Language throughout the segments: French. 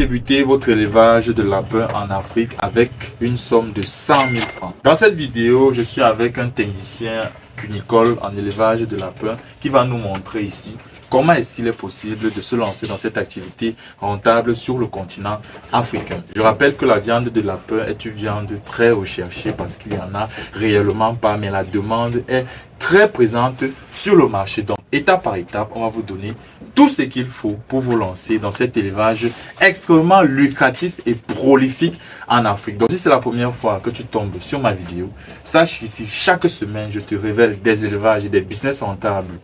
débuter votre élevage de lapins en Afrique avec une somme de 100 000 francs. Dans cette vidéo, je suis avec un technicien cunicole en élevage de lapins qui va nous montrer ici comment est-ce qu'il est possible de se lancer dans cette activité rentable sur le continent africain. Je rappelle que la viande de lapin est une viande très recherchée parce qu'il n'y en a réellement pas, mais la demande est très présente sur le marché. Donc, étape par étape, on va vous donner tout ce qu'il faut pour vous lancer dans cet élevage extrêmement lucratif et prolifique en Afrique. Donc, si c'est la première fois que tu tombes sur ma vidéo, sache qu'ici, chaque semaine, je te révèle des élevages et des business rentables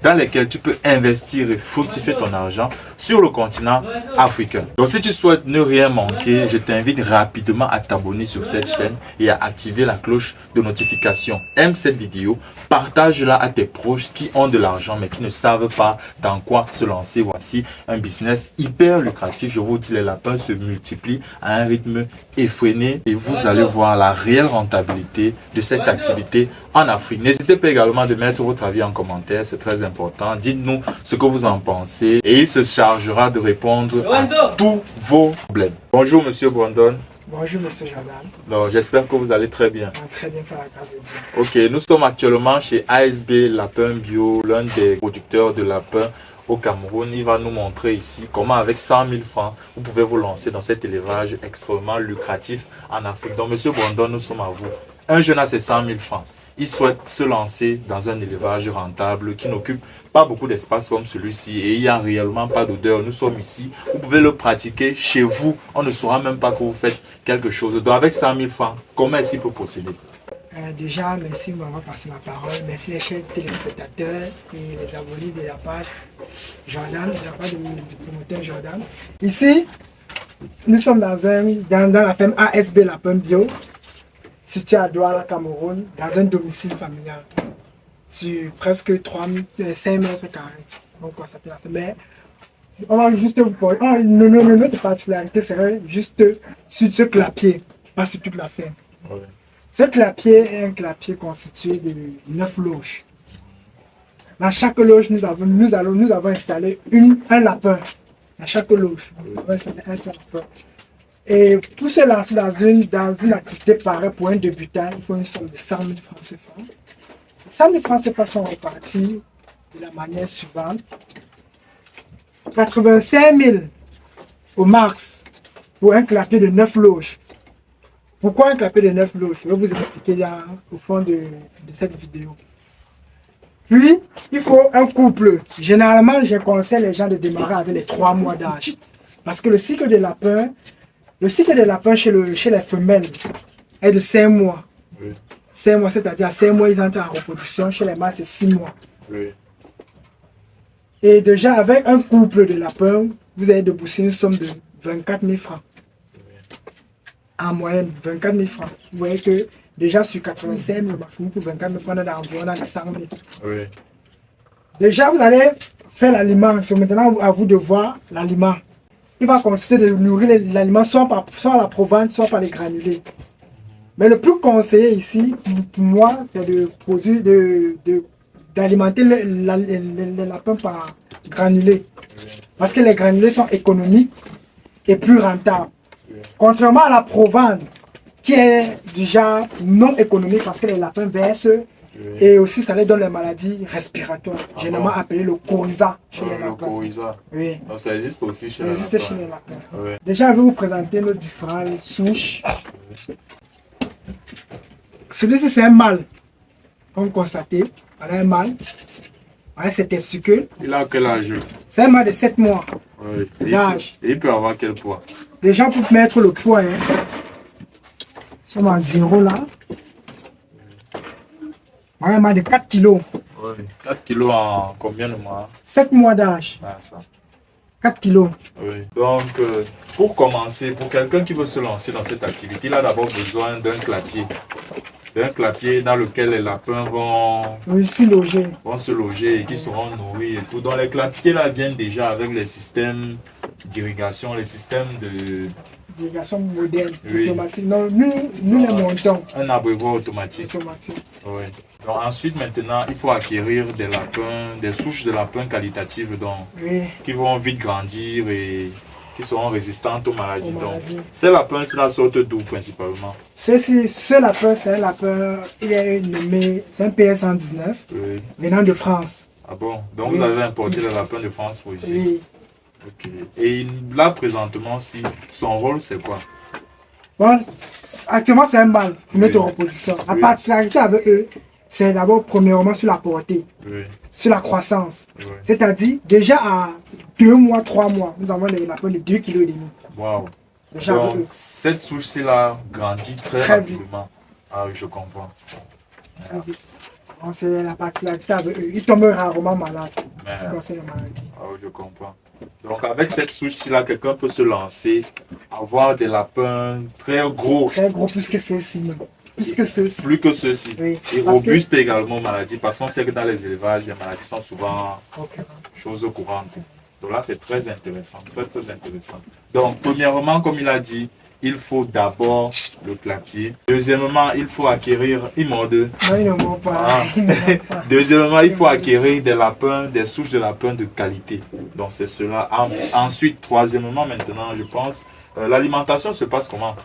dans lesquels tu peux investir et fructifier ton argent sur le continent africain. Donc si tu souhaites ne rien manquer, je t'invite rapidement à t'abonner sur cette chaîne et à activer la cloche de notification. Aime cette vidéo, partage-la à tes proches qui ont de l'argent mais qui ne savent pas dans quoi se lancer. Voici un business hyper lucratif. Je vous dis, les lapins se multiplient à un rythme effréné et vous allez voir la réelle rentabilité de cette activité en Afrique. N'hésitez pas également de mettre votre avis en commentaire, c'est très important. Dites-nous ce que vous en pensez et il se chargera de répondre à tous vos problèmes. Bonjour Monsieur Brandon. Bonjour Monsieur Jordan. J'espère que vous allez très bien. Très bien par la grâce de Dieu. Ok, nous sommes actuellement chez ASB Lapin Bio, l'un des producteurs de lapins au Cameroun. Il va nous montrer ici comment avec 100 000 francs, vous pouvez vous lancer dans cet élevage extrêmement lucratif en Afrique. Donc Monsieur Brandon, nous sommes à vous. Un jeune a ses 100 000 francs. Il souhaite se lancer dans un élevage rentable qui n'occupe pas beaucoup d'espace comme celui-ci et il n'y a réellement pas d'odeur. Nous sommes ici, vous pouvez le pratiquer chez vous. On ne saura même pas que vous faites quelque chose. Donc avec 100 000 francs, comment est-ce qu'il peut procéder? Déjà, merci de m'avoir passé la parole. Merci les chers téléspectateurs et les abonnés de la page Jordan, de la page du promoteur Jordan. Ici, nous sommes dans la ferme ASB Lapin Bio, situé à Douala, Cameroun, dans un domicile familial, sur presque 5 mètres carrés. Donc, on s'appelle la ferme. Mais on va juste vous parler. Notre particularité serait juste sur ce clapier, pas sur toute la ferme. Oui. Ce clapier est un clapier constitué de 9 loges. Dans chaque loge, nous avons installé un lapin. Dans chaque loge, nous avons installé un seul lapin. Et pour se lancer dans une activité pareille pour un débutant, il faut une somme de 100 000 francs CFA. 100 000 francs CFA sont répartis de la manière suivante. 85 000 au max pour un clapier de 9 loges. Pourquoi un clapier de 9 loges? Je vais vous expliquer là, au fond de cette vidéo. Puis, il faut un couple. Généralement, je conseille les gens de démarrer avec les 3 mois d'âge. Parce que le cycle des lapins chez les femelles est de 5 mois. Oui. 5 mois, c'est-à-dire à 5 mois, ils entrent en reproduction. Chez les mâles, c'est 6 mois. Oui. Et déjà, avec un couple de lapins, vous allez débourser une somme de 24 000 francs. En moyenne, 24 000 francs. Vous voyez que déjà sur 85 000, maximum pour 24 000 francs, on est environ dans les 100 000. Oui. Déjà, vous allez faire l'aliment. C'est maintenant à vous de voir l'aliment. Il va consister de nourrir l'aliment soit à la provence, soit par les granulés. Mais le plus conseillé ici, pour moi, c'est d'alimenter les lapins par granulés. Parce que les granulés sont économiques et plus rentables. Contrairement à la provence, qui est du genre non économique parce que les lapins versent et aussi ça les donne les maladies respiratoires, généralement appelées le coryza chez les lapins. Le coryza. Oui. Donc ça existe aussi chez les lapins. Ça existe chez les lapins. Oui. Déjà, je vais vous présenter nos différentes souches. Celui-ci, c'est un mâle. Comme vous constatez, voilà un mâle. Voilà ses testicules. Il a quel âge? C'est un mâle de 7 mois d'âge. Et il peut avoir quel poids? Déjà, pour mettre le poids, nous sommes à 0 là. Voilà un mâle de 4 kilos. Oui. 4 kilos en combien de mois? 7 mois d'âge. Ah, ça. 4 kilos. Oui. Donc, pour commencer, pour quelqu'un qui veut se lancer dans cette activité, il a d'abord besoin d'un clapier. D'un clapier dans lequel les lapins vont se loger et qui seront nourris et tout. Donc les clapiers là viennent déjà avec les systèmes d'irrigation, les systèmes d'irrigation moderne, automatique. Non, nous les montons. Un abreuvoir automatique. Oui. Donc ensuite maintenant, il faut acquérir des lapins, des souches de lapins qualitatives donc, qui vont vite grandir et qui seront résistantes aux maladies. Aux Donc, maladies. ces lapins, c'est la sorte d'où principalement? Ce lapin, c'est un lapin, il est nommé, c'est un PS119, Oui. venant de France. Ah bon? Donc, Oui. vous avez importé le lapin de France pour ici? Oui. Ok. Et là, présentement, si son rôle, c'est quoi? Bon, actuellement, c'est un mâle pour mettre Oui. en reproduction. La Oui. particularité avec eux, c'est d'abord, premièrement, sur la portée, Oui. sur la croissance. Oui. C'est-à-dire, déjà à 2 mois, 3 mois, nous avons des lapins de 2,5 kg. Waouh. Déjà avec eux. Donc, cette souche-ci là grandit très Très vite. rapidement. Ah oui, je comprends. Très vite. Bon, c'est la particularité avec eux. Ils tombent rarement malades. Mais- C'est comme ça, les maladies. Ah oui, je comprends. Donc, avec cette souche-ci là, quelqu'un peut se lancer, avoir des lapins très gros, Très gros, plus que ceux-ci. Même. Plus que ceux-ci. plus que ceux-ci. Oui. Et Parce que- robustes également aux maladies, parce qu'on sait que dans les élevages, les maladies sont souvent Ok. choses courantes. Donc là, c'est très intéressant, très très intéressant. Donc, premièrement, comme il a dit, il faut d'abord le clapier. Deuxièmement, il faut acquérir, il mord. Non, ils ne vont pas. Ah. Ils ne vont pas. Deuxièmement, il faut acquérir des lapins, des souches de lapins de qualité. Donc c'est cela. Ensuite, troisièmement, maintenant, je pense, l'alimentation se passe comment?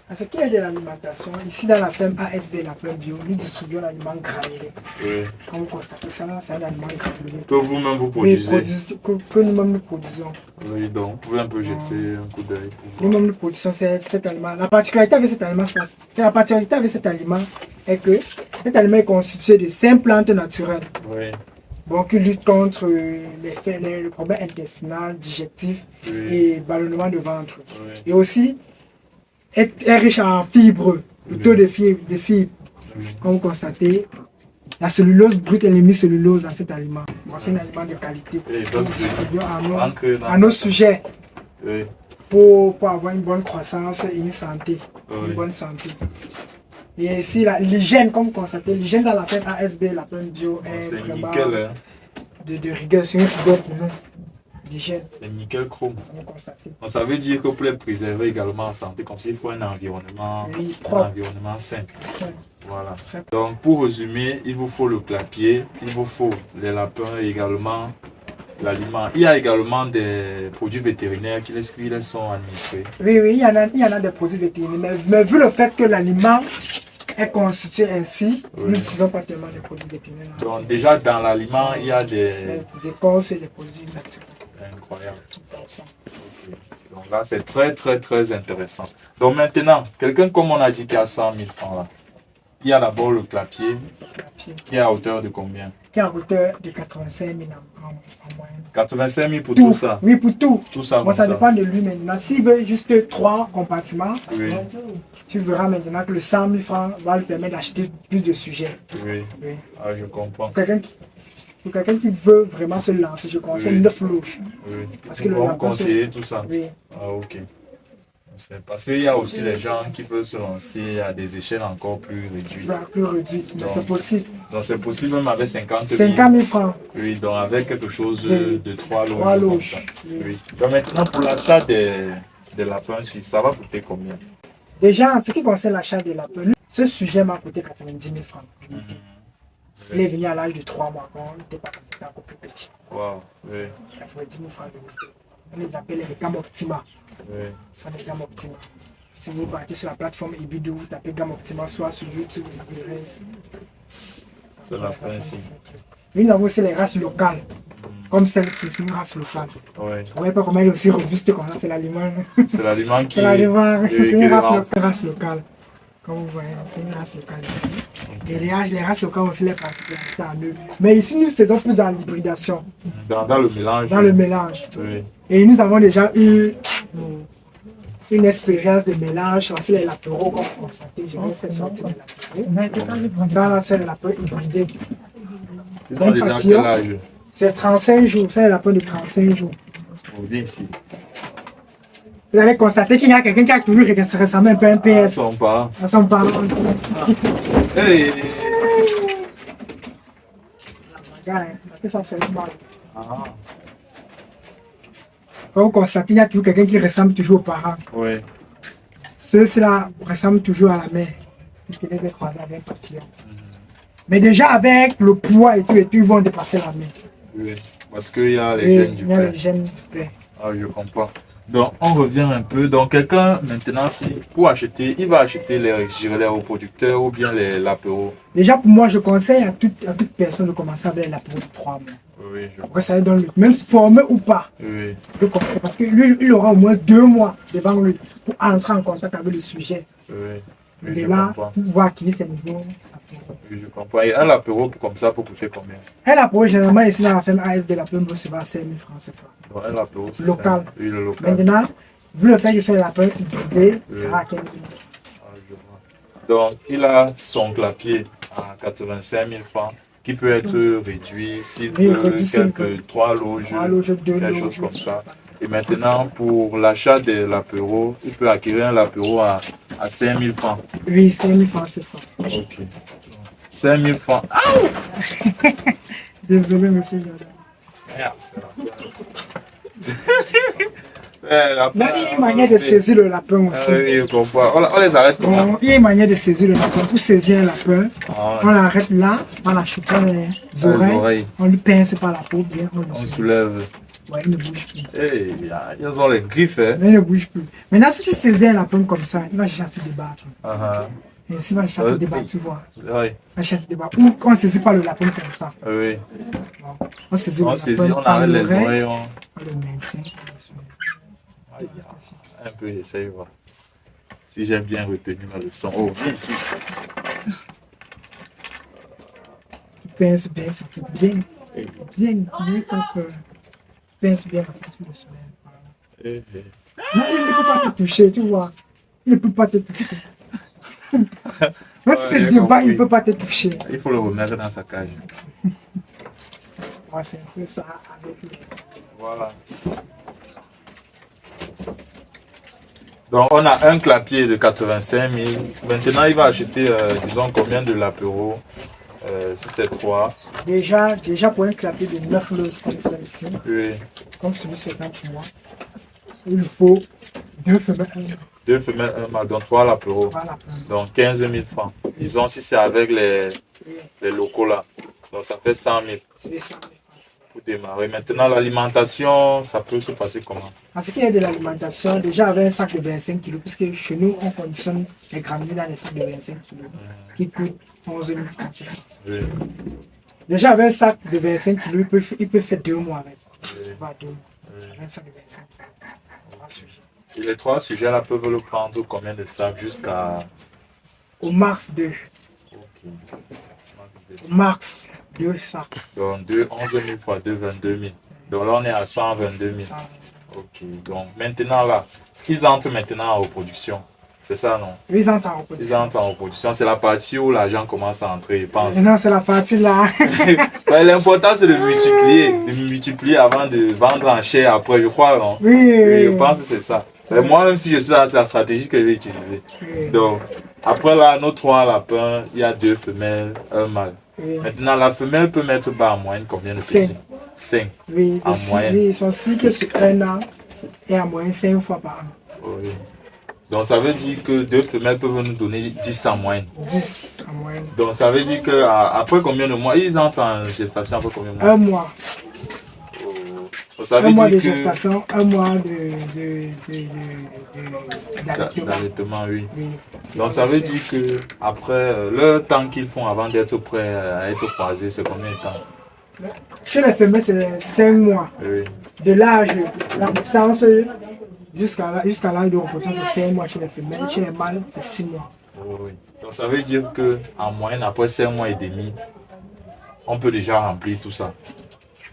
À ce qui est de l'alimentation, ici dans la ferme ASB Lapin Bio, nous distribuons l'aliment granulé. Oui. Comme vous constatez ça, c'est un aliment granulé. Que vous-même vous Oui, produisez. que nous-mêmes nous produisons. Oui, donc vous pouvez un peu jeter un coup d'œil. Pour voir. Nous-mêmes nous produisons cet aliment. La particularité avec cet aliment, est que cet aliment est constitué de 5 plantes naturelles. Oui, Bon, qui luttent contre les problèmes intestinaux, digestifs oui, et ballonnement de ventre. oui, Et aussi, est riche en fibres, le Oui. taux de fibres, oui. comme vous constatez, la cellulose brute et l'hémicellulose dans cet aliment. Bon, c'est un aliment de qualité. Et Nous donc, distribuons ancré dans- à nos sujets Oui, pour avoir une bonne croissance et une santé. Oui. Une bonne santé. Et ici, l'hygiène, comme vous constatez, l'hygiène dans la ferme ASB, la ferme bio, est c'est vraiment nickel, hein. de rigueur. C'est une rigueur pour nous. L'hygiène, C'est nickel chrome. comme vous constatez. Donc, ça veut dire que pour les préserver également en santé, comme s'il faut un environnement, Oui, un propre. environnement sain. Sain. Voilà. Très Donc, pour résumer, il vous faut le clapier, il vous faut les lapins et également l'aliment. Il y a également des produits vétérinaires qui les sont administrés. Oui, oui, il y en a des produits vétérinaires. Mais vu le fait que l'aliment est constitué ainsi, Oui. nous n'utilisons pas tellement de produits vétérinaires. Donc, déjà dans l'aliment, il y a des... Les écorces et les produits naturels. Incroyable. 100%. Ok. Donc là, c'est très, très, très intéressant. Donc maintenant, quelqu'un comme on a dit qui a 100 000 francs là, il y a d'abord le clapier Papier. qui est à hauteur de combien? Qui est à hauteur de 85 000 en moyenne. 85 000 pour tout ça. Oui, pour tout. Tout ça Bon, comme ça ça. dépend de lui maintenant. S'il veut juste 3 compartiments, Oui, tu verras maintenant que le 100 000 francs va lui permettre d'acheter plus de sujets. oui. Oui. Ah, je comprends. Pour quelqu'un qui veut vraiment se lancer, je conseille Oui. 9 loges. Oui. Parce que le On vous lapin, conseiller tout ça. Oui. Ah, ok. C'est parce qu'il y a aussi les gens qui peuvent se lancer à des échelles encore plus réduites. Plus réduit, mais Donc, c'est possible. Donc c'est possible même avec 50 000. 50 000 francs. Oui, donc avec quelque chose Oui. de 3 loges. 3 comme loges. ça. Oui. Oui. Donc maintenant, pour l'achat des lapins, si ça va coûter combien? Déjà, en ce qui concerne l'achat de lapins, ce sujet m'a coûté 90 000 francs. Il est venu à l'âge de 3 mois, quand on n'était pas comme ça, c'était encore plus petit. Wow, oui, 90 000 francs de l'unité. On les appelle les gammes Optima. oui. Ce sont des gammes Optima. Si vous partez sur la plateforme Ibido, vous tapez gamme Optima, soit sur YouTube, vous verrez. C'est lapin ici. Nous avons aussi les races locales. Comme celle-ci, c'est une race locale. Oui. Vous voyez pas comment elle est aussi robuste comme ça, c'est l'aliment. C'est l'aliment qui C'est l'aliment, qui- c'est qui une le race, rend- race locale. Comme vous voyez, c'est une race locale ici. Et les races locales ont aussi les particularités en eux. Mais ici, nous faisons plus dans l'hybridation, dans le mélange. dans le mélange. Oui. Et nous avons déjà eu une expérience de mélange. Voici les latéraux, comme vous constatez. Je vais faire sortir les latéraux. Ça, là, c'est le lapin hybridé. Ils ont déjà quel âge? C'est 35 jours. C'est le lapin de 35 jours. On vient ici. Vous allez constater qu'il y a quelqu'un qui a toujours récemment un peu un PS. Son pas. À son parent. Hey. Regarde, ça c'est normal. Ah, Quand vous constatez, il y a toujours quelqu'un qui ressemble toujours aux parents. oui. Ceux-là ressemblent toujours à la mère. Puisqu'il était croisé avec un papillon. Mais déjà avec le poids et tout, ils vont dépasser la mère. Oui. Parce qu'il y a les Oui, gènes du il y a père. les gènes du père. Ah, je comprends. Donc, on revient un peu. Donc, quelqu'un, maintenant, si, pour acheter, il va acheter les, je dirais, les reproducteurs ou bien les lapéros. Déjà, pour moi, je conseille à toute personne de commencer avec la pour 3 mois. Oui, je Après, ça donne même formé ou pas. Oui, De commencer, parce que lui, il aura au moins 2 mois devant lui pour entrer en contact avec le sujet. oui, Et oui, de je là, comprends. pour voir qui est ses niveaux. Oui, je comprends. Et un apéro comme ça peut coûter combien? Elle a pour généralement ici dans la ferme ASB, la peut me recevoir 5 000 francs CFA. Donc, un apéro, c'est Local. ça. Oui, le local. Maintenant, vu le fait que c'est la peur guidée, Oui. ça va à 15 000. Ah, je vois. Donc, il a son clapier à 85 000 francs qui peut être réduit s'il Oui, veut réduit s'il veut. quelques 3 loges, 3 loges, 2 quelque loges. chose comme ça. Et maintenant, pour l'achat de l'apéro, il peut acquérir un apéro à 5 000 francs. Oui, 5 000 francs CFA. Ok. 5 000 francs. Ah, Désolé, monsieur Jordan. merde, c'est la Là, il y a une manière de saisir le lapin Ah aussi. oui, je comprends. On les arrête comment? Bon, il y a une manière de saisir le lapin. Pour saisir un lapin, Ah, on l'arrête là, on la chute dans les oreilles, on lui pince par la peau, bien, on le on soulève. soulève. Ouais, il ne bouge plus. Hey, ils ont les griffes, hein? Mais il ne bouge plus. Maintenant, si tu saisis un lapin comme ça, il va chercher à se débattre. Ah, Et s'il va chercher à se débattre, tu vois. ah. Oui, Il va chercher à se débattre. Ou on ne saisit pas le lapin comme ça. oui. Bon, on saisit le On lapin saisit, on par arrête les l'oreille, oreilles. on le maintient. on le soulève. Aïe, un peu, j'essaye de voir. Si j'ai bien retenu ma leçon. Oh, viens ici. Tu pinces bien, ça fait bien. Bien, bien, faut que tu pinces bien la fois, tu le soulèves. Voilà. Eh, eh. Non, il ne peut pas te toucher, tu vois. Il ne peut pas te toucher. Même si c'est j'ai de bas, il compris. ne peut pas te toucher. Il faut le remettre dans sa cage. Moi, c'est un peu ça avec les... Voilà. Donc, on a un clapier de 85 000. Maintenant, il va acheter, disons, combien de l'apéro si c'est 3. Déjà, pour un clapier de 9 loges comme ça ici, Oui. comme celui sur pour moi, il faut 2 femelles. 2 femelles, un mâle, donc 3 l'apéro. Voilà. Donc 15 000 francs. Disons si c'est avec les locaux là. Donc ça fait 100 000 C'est des 100 000 francs. pour démarrer. Maintenant, l'alimentation, ça peut se passer comment? Parce qu'il y a de l'alimentation, déjà avec un sac de 25 kg, puisque chez nous, on conditionne les graminées dans les sacs de 25 kg, qui coûtent 11 000 francs. Oui. Déjà avec un sac de 25 kg, il peut faire 2 mois avec. Oui. Pas 2 mois. Oui. Avec un sac de 25 kg. 3 sujets. Et les 3 sujets là peuvent le prendre combien de sacs jusqu'à. Au mars 2. Ok. Au mars 2 sacs. Donc 11 000 fois 2, 22 000. Donc là, on est à 122 000. Ça, Ok. Donc maintenant là, ils entrent maintenant en reproduction. C'est ça, non? ils entrent en Ils reproduction. entrent en reproduction. C'est la partie où l'argent commence à entrer, je pense. Maintenant, c'est la partie là. Mais l'important, c'est de multiplier avant de vendre en chair après, je crois, non? Oui, Oui, je pense que c'est ça. Mais moi, même si je suis là, c'est la stratégie que je vais utiliser. oui. Donc, après là, nos 3 lapins, il y a 2 femelles, un mâle. Oui. Maintenant, la femelle peut mettre bas en moyenne combien de Cinq. petits? 5. Oui, En aussi, moyenne. oui, ils sont cycles sur 1 an et en moyenne 5 fois par an. Oui. Donc, ça veut dire que 2 femelles peuvent nous donner 10 en moyenne. 10 en moyenne. Donc, ça veut dire que après combien de mois, ils entrent en gestation après combien de mois? 1 mois. Donc, ça veut 1 mois de dire que. gestation, 1 mois d'allaitement. D'allaitement, oui. Oui. Donc ça veut dire que après le temps qu'ils font avant d'être prêts à être croisés, c'est combien de temps? Chez les femelles, c'est 5 mois. Oui. De l'âge, la naissance jusqu'à l'âge de reproduction, c'est 5 mois chez les femelles. Chez les mâles, c'est 6 mois. Oui. Donc ça veut dire que en moyenne, après 5 mois et demi, on peut déjà remplir tout ça.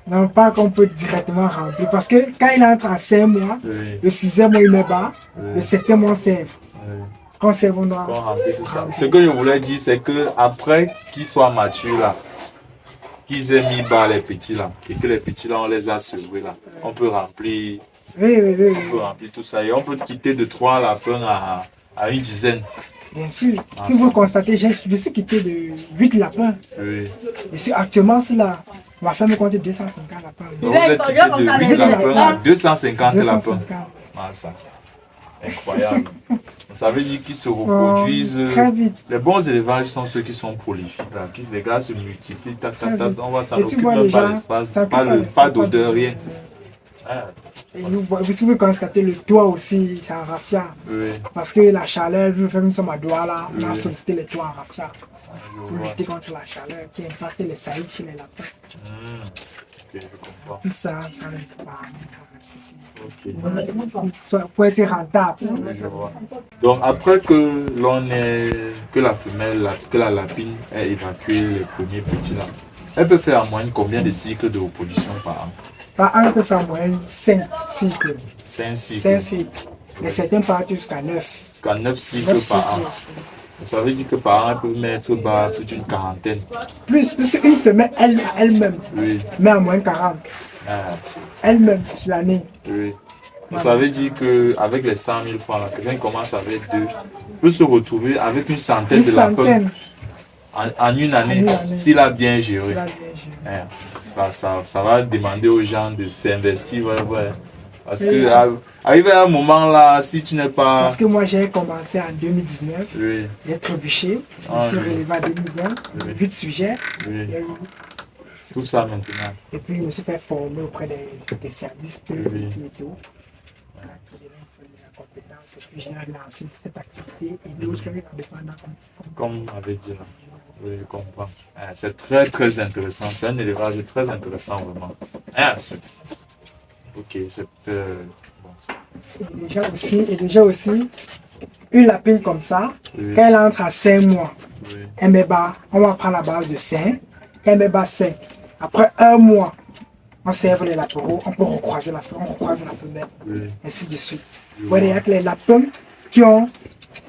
Non, pas qu'on peut directement remplir. Parce que quand il entre à 5 mois, Oui. le 6e mois, il met bas. Oui. Le 7e mois, on sève. Oui. Quand on sève, on doit. On remplit tout ça. Ce que je voulais dire, c'est que après qu'ils soient matures là, qu'ils aient mis bas les petits là, et que les petits là, on les a sevrés là, on peut remplir. Oui, oui, oui, On oui. peut remplir tout ça et on peut quitter de 3 lapins à une dizaine. Bien sûr. Ah, Si ça. vous constatez, je suis quitté de 8 lapins. Oui. Je suis actuellement, si là, ma femme me compte 250 lapins. Donc vous êtes quitté de 8 lapins à 250 lapins. 250. Ah, ça. Incroyable. Ça veut dire qu'ils se reproduisent. Très vite. Les bons élevages sont ceux qui sont prolifiques. Là. Les gars se multiplient, tac, tac, tac. On va s'en Et tu occuper vois même les pas gens, l'espace, ça pas occupe d'odeur, de- rien. Ah, si vous constatez le toit aussi, c'est en raffia. Oui. Parce que la chaleur, vu que nous sommes à Douala, on a Oui. sollicité les toits en raffia Je pour vois. lutter contre la chaleur qui impacte les saillies chez les lapins. Ok, je comprends. Tout ça, ça n'est pas respecté. Ok. Pour être rentable. Oui, je vois. Donc après que la femelle, que la lapine ait évacué les premiers petits là, elle peut faire en moyenne combien de cycles de reproduction par an? Par an, on peut faire en moyenne 5 cycles. 5 cycles. 5 cycles. Mais certains partent jusqu'à 9. Jusqu'à 9 cycles par an. Ça veut dire que par an, elle peut mettre bas toute une quarantaine. Plus, parce qu'une femelle, elle-même, Oui. met en moyenne 40. Ah, Elle-même, sur l'année. oui. Ça veut dire qu'avec les 100 000 francs, là, quelqu'un commence avec 2, peut se retrouver avec une centaine Une de lapins centaine. en une année, s'il a bien géré. Ça va demander aux gens de s'investir. Ouais. Parce que arrivé à un moment là, si tu n'es pas... Parce que moi j'ai commencé en 2019, Oui. j'ai trébuché, je me suis relevé en 2020, 8 sujets. Oui. Tout ça maintenant. Et puis je me suis fait former auprès des spécialistes Oui. et tout. J'ai la compétence et puis j'ai lancé cette activité et d'autres indépendants comme on avait dit là. Oui, je comprends. C'est très très intéressant. C'est un élevage très intéressant vraiment. Ok, c'est bon. Et déjà aussi, une lapine comme ça, Oui. quand elle entre à 5 mois, Oui. elle met bas, on va prendre la base de 5. Quand elle met bas 5, après 1 mois, on serve les latéraux, on peut recroiser la femelle, Oui. ainsi de suite. Vous voyez, il y a que les lapins qui ont...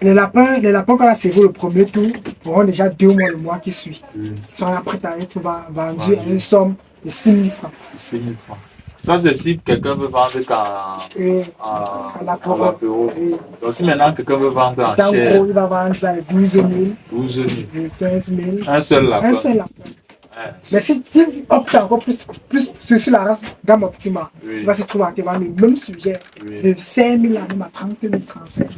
Les lapins qu'on a servi le premier tour auront déjà 2 mois le mois qui suit. Oui. Ils sont prêts à être vendus à une somme de 6 000 francs. 6 000 francs. Ça, c'est si quelqu'un veut vendre en l'apéro. Oui. Donc, si maintenant quelqu'un veut vendre en En chair, gros, il va vendre dans les 12 000, 12 000. 15 000. Un seul lapin. Un seul lapin. Ouais. Mais si tu optes encore plus sur la race gamme optima, Oui. il va se trouver en te vendre le même sujet Oui. de 5 000 à même à 30 35.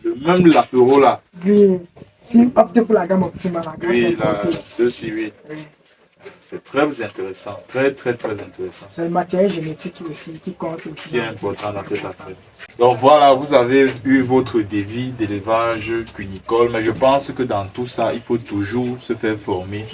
Le même l'apéro là. Oui. Si tu optes pour la gamme optima, la gamme Oui, c'est là, importé. ceci, oui. Oui. C'est très intéressant. Très, très, très intéressant. C'est le matériel génétique aussi qui compte aussi. Qui est important dans cette affaire. Donc voilà, vous avez eu votre devis d'élevage cunicole, mais je pense que dans tout ça, il faut toujours se faire former.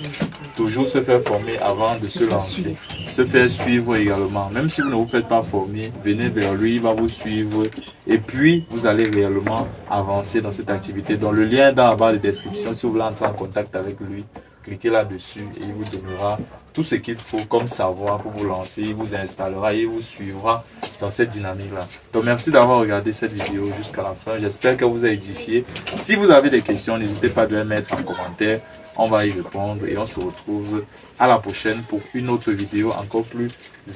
Toujours se faire former avant de se lancer. Se faire suivre également. Même si vous ne vous faites pas former, venez vers lui, il va vous suivre. Et puis, vous allez réellement avancer dans cette activité. Donc le lien est dans la barre de description si vous voulez entrer en contact avec lui. Cliquez là-dessus et il vous donnera tout ce qu'il faut comme savoir pour vous lancer. Il vous installera et il vous suivra dans cette dynamique-là. Donc merci d'avoir regardé cette vidéo jusqu'à la fin. J'espère qu'elle vous a édifié. Si vous avez des questions, n'hésitez pas à les mettre en commentaire. On va y répondre et on se retrouve à la prochaine pour une autre vidéo encore plus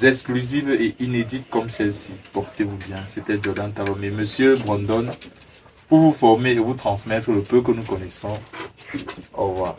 exclusive et inédite comme celle-ci. Portez-vous bien. C'était Jordan Talomé, Monsieur Brandon, pour vous former et vous transmettre le peu que nous connaissons. Au revoir.